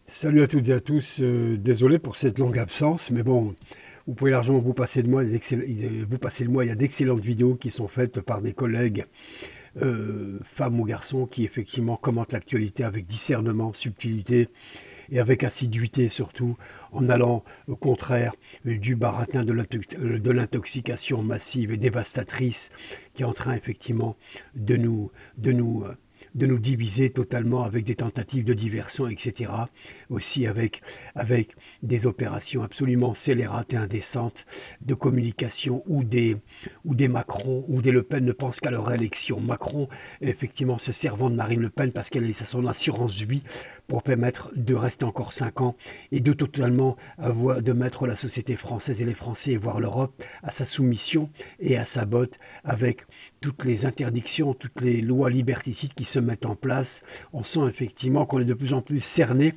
Salut à toutes et à tous, désolé pour cette longue absence, mais bon, vous pouvez largement vous passer de moi, vous passer de moi, il y a d'excellentes vidéos qui sont faites par des collègues, femmes ou garçons, qui effectivement commentent l'actualité avec discernement, subtilité et avec assiduité surtout, en allant au contraire du baratin de l'intoxication massive et dévastatrice qui est en train effectivement de nous, de nous, euh, de nous diviser totalement avec des tentatives de diversion, etc. Aussi avec des opérations absolument scélérates et indécentes de communication où des Macron ou des Le Pen ne pensent qu'à leur réélection. Macron, effectivement, se servant de Marine Le Pen parce qu'elle est à son assurance vie pour permettre de rester encore 5 ans et de totalement de mettre la société française et les Français, voire l'Europe, à sa soumission et à sa botte avec toutes les interdictions, toutes les lois liberticides qui se mettent en place. On sent effectivement qu'on est de plus en plus cerné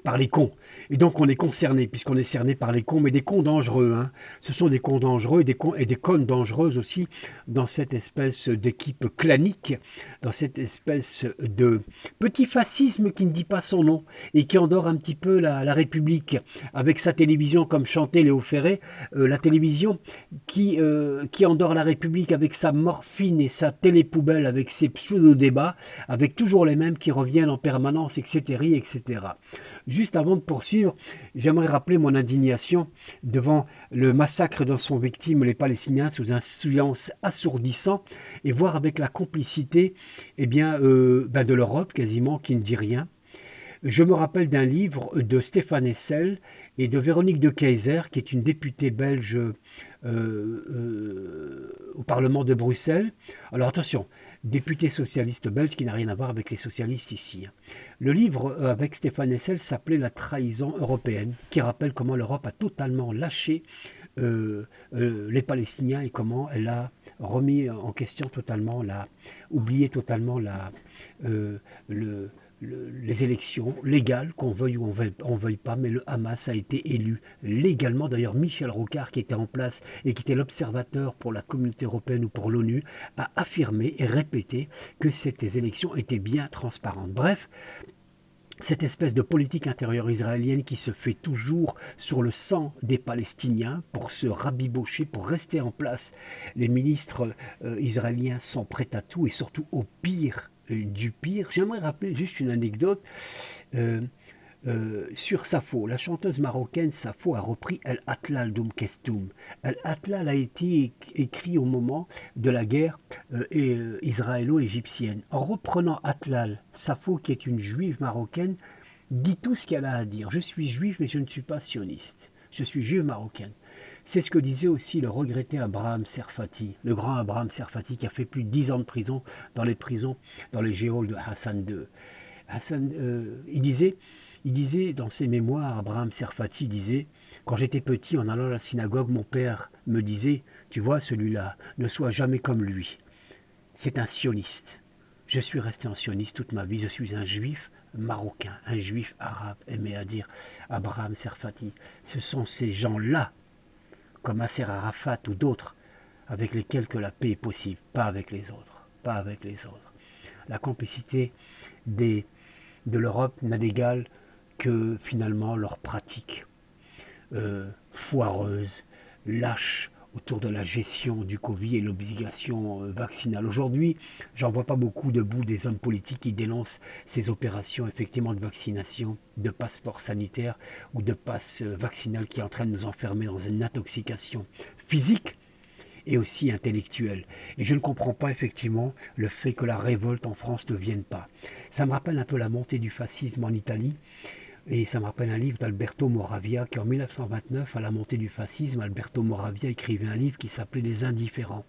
par les cons. Et donc on est concerné, puisqu'on est cerné par les cons, mais des cons dangereux. Hein. Ce sont des cons dangereux et des connes dangereuses aussi dans cette espèce d'équipe clanique, dans cette espèce de petit fascisme qui ne dit pas son nom et qui endort un petit peu la République avec sa télévision, comme chantait Léo Ferré, la télévision qui endort la République avec sa morphine et sa télépoubelle, avec ses pseudo-débats, avec toujours les mêmes qui reviennent en permanence, etc., etc. Juste avant de poursuivre, j'aimerais rappeler mon indignation devant le massacre dont sont victimes les Palestiniens sous un silence assourdissant et voir avec la complicité de l'Europe quasiment qui ne dit rien. Je me rappelle d'un livre de Stéphane Hessel et de Véronique de Keyser, qui est une députée belge au Parlement de Bruxelles. Alors attention, députée socialiste belge qui n'a rien à voir avec les socialistes ici. Le livre avec Stéphane Hessel s'appelait La trahison européenne, qui rappelle comment l'Europe a totalement lâché les Palestiniens et comment elle a remis en question totalement, oublié totalement le, les élections légales, qu'on veuille ou on veuille pas, mais le Hamas a été élu légalement. D'ailleurs, Michel Rocard, qui était en place et qui était l'observateur pour la communauté européenne ou pour l'ONU, a affirmé et répété que ces élections étaient bien transparentes. Bref, cette espèce de politique intérieure israélienne qui se fait toujours sur le sang des Palestiniens pour se rabibocher, pour rester en place. Les ministres israéliens sont prêts à tout et surtout au pire du pire. J'aimerais rappeler juste une anecdote. Euh, sur Safo, la chanteuse marocaine Safo a repris El Atlal Doum Kestoum. El Atlal a été écrit au moment de la guerre israélo-égyptienne. En reprenant Atlal, Safo, qui est une juive marocaine, dit tout ce qu'elle a à dire. Je suis juive, mais je ne suis pas sioniste. Je suis juive marocaine. C'est ce que disait aussi le regretté Abraham Serfati, le grand Abraham Serfati qui a fait plus de 10 ans de prison dans les prisons, dans les geôles de Hassan II. Hassan, il disait dans ses mémoires, Abraham Serfati disait, quand j'étais petit en allant à la synagogue, mon père me disait, tu vois celui-là, ne sois jamais comme lui. C'est un sioniste. Je suis resté un sioniste toute ma vie, je suis un juif marocain, un juif arabe, aimé à dire Abraham Serfati. Ce sont ces gens-là, comme Nasser Arafat ou d'autres, avec lesquels que la paix est possible, pas avec les autres, pas avec les autres. La complicité de l'Europe n'a d'égal que finalement leur pratique foireuse, lâche autour de la gestion du Covid et l'obligation vaccinale. Aujourd'hui, j'en vois pas beaucoup debout des hommes politiques qui dénoncent ces opérations effectivement de vaccination, de passeport sanitaire ou de passe vaccinal qui est en train de nous enfermer dans une intoxication physique et aussi intellectuelle. Et je ne comprends pas effectivement le fait que la révolte en France ne vienne pas. Ça me rappelle un peu la montée du fascisme en Italie. Et ça me rappelle un livre d'Alberto Moravia qui en 1929, à la montée du fascisme, Alberto Moravia écrivait un livre qui s'appelait Les Indifférents.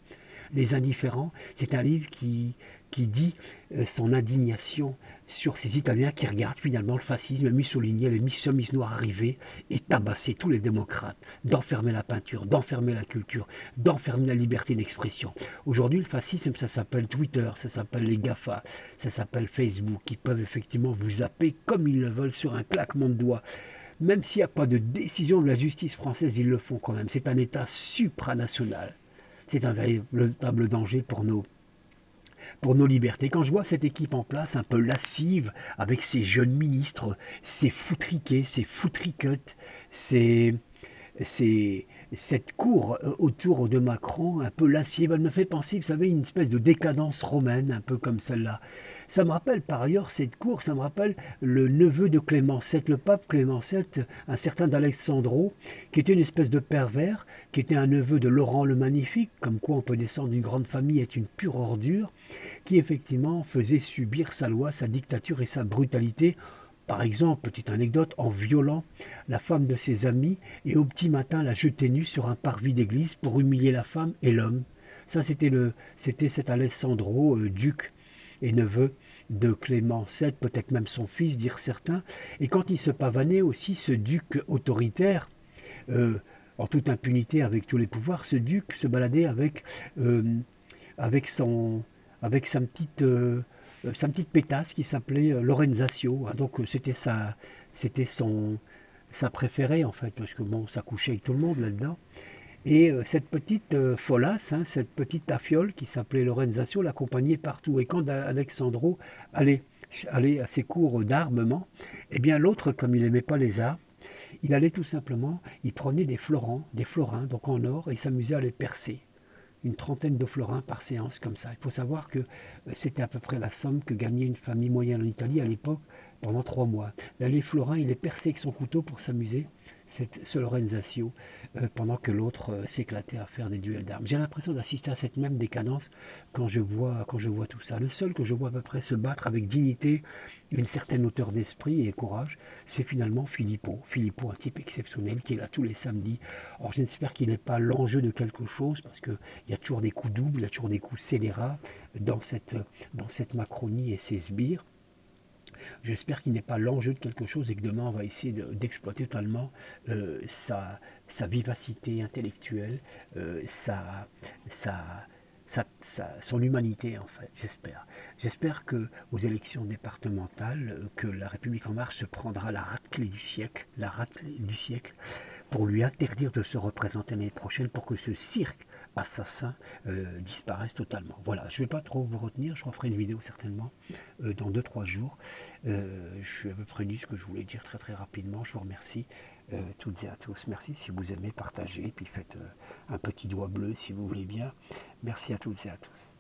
Les Indifférents, c'est un livre qui dit son indignation sur ces Italiens qui regardent finalement le fascisme, Mussolini, les chemises noires arriver et tabasser tous les démocrates, d'enfermer la peinture, d'enfermer la culture, d'enfermer la liberté d'expression. Aujourd'hui, le fascisme, ça s'appelle Twitter, ça s'appelle les GAFA, ça s'appelle Facebook, qui peuvent effectivement vous zapper comme ils le veulent sur un claquement de doigts. Même s'il n'y a pas de décision de la justice française, ils le font quand même. C'est un État supranational. C'est un véritable danger pour pour nos libertés. Quand je vois cette équipe en place, un peu lascive, avec ces jeunes ministres, ces foutriquets, ces foutricotes, ces c'est cette cour autour de Macron, un peu lascive, elle me fait penser, vous savez, une espèce de décadence romaine, un peu comme celle-là. Ça me rappelle par ailleurs cette cour, ça me rappelle le neveu de Clément VII, le pape Clément VII, un certain d'Alexandro, qui était une espèce de pervers, qui était un neveu de Laurent le Magnifique, comme quoi on peut descendre d'une grande famille et être une pure ordure, qui effectivement faisait subir sa loi, sa dictature et sa brutalité, par exemple, petite anecdote, en violant la femme de ses amis et au petit matin la jeter nue sur un parvis d'église pour humilier la femme et l'homme. Ça, c'était cet Alessandro, duc et neveu de Clément VII, peut-être même son fils, dirent certains. Et quand il se pavanait aussi, ce duc autoritaire, euh, en toute impunité avec tous les pouvoirs, ce duc se baladait euh, avec, son, avec sa petite pétasse qui s'appelait Lorenzatio. Hein. Donc c'était sa préférée en fait, parce que bon, ça couchait avec tout le monde là-dedans. Et cette petite folasse, hein, cette petite tafiole qui s'appelait Lorenzatio, l'accompagnait partout. Et quand Alexandro allait à ses cours d'armement, eh bien l'autre, comme il n'aimait pas les arts, il allait tout simplement, il prenait des florins, donc en or, et il s'amusait à les percer une trentaine de florins par séance comme ça. Il faut savoir que c'était à peu près la somme que gagnait une famille moyenne en Italie à l'époque pendant 3 mois. Là, les florins, il les perçait avec son couteau pour s'amuser, ce Lorenzatio, pendant que l'autre s'éclatait à faire des duels d'armes. J'ai l'impression d'assister à cette même décadence quand je vois tout ça. Le seul que je vois à peu près se battre avec dignité, une certaine hauteur d'esprit et courage, c'est finalement Filippo. Filippo, un type exceptionnel qui est là tous les samedis. Alors j'espère qu'il n'est pas l'enjeu de quelque chose, parce qu'il y a toujours des coups doubles, il y a toujours des coups scélérats dans cette Macronie et ses sbires. J'espère qu'il n'est pas l'enjeu de quelque chose et que demain on va essayer d'exploiter totalement sa vivacité intellectuelle, sa, sa, son humanité en fait, j'espère. J'espère que aux élections départementales, que la République en marche se prendra la raclée du siècle, pour lui interdire de se représenter l'année prochaine, pour que ce cirque assassin disparaisse totalement. Voilà, je ne vais pas trop vous retenir, je referai une vidéo certainement dans 2-3 jours. Je suis à peu près dit ce que je voulais dire très très rapidement. Je vous remercie toutes et à tous. Merci si vous aimez, partagez, puis faites un petit doigt bleu si vous voulez bien. Merci à toutes et à tous.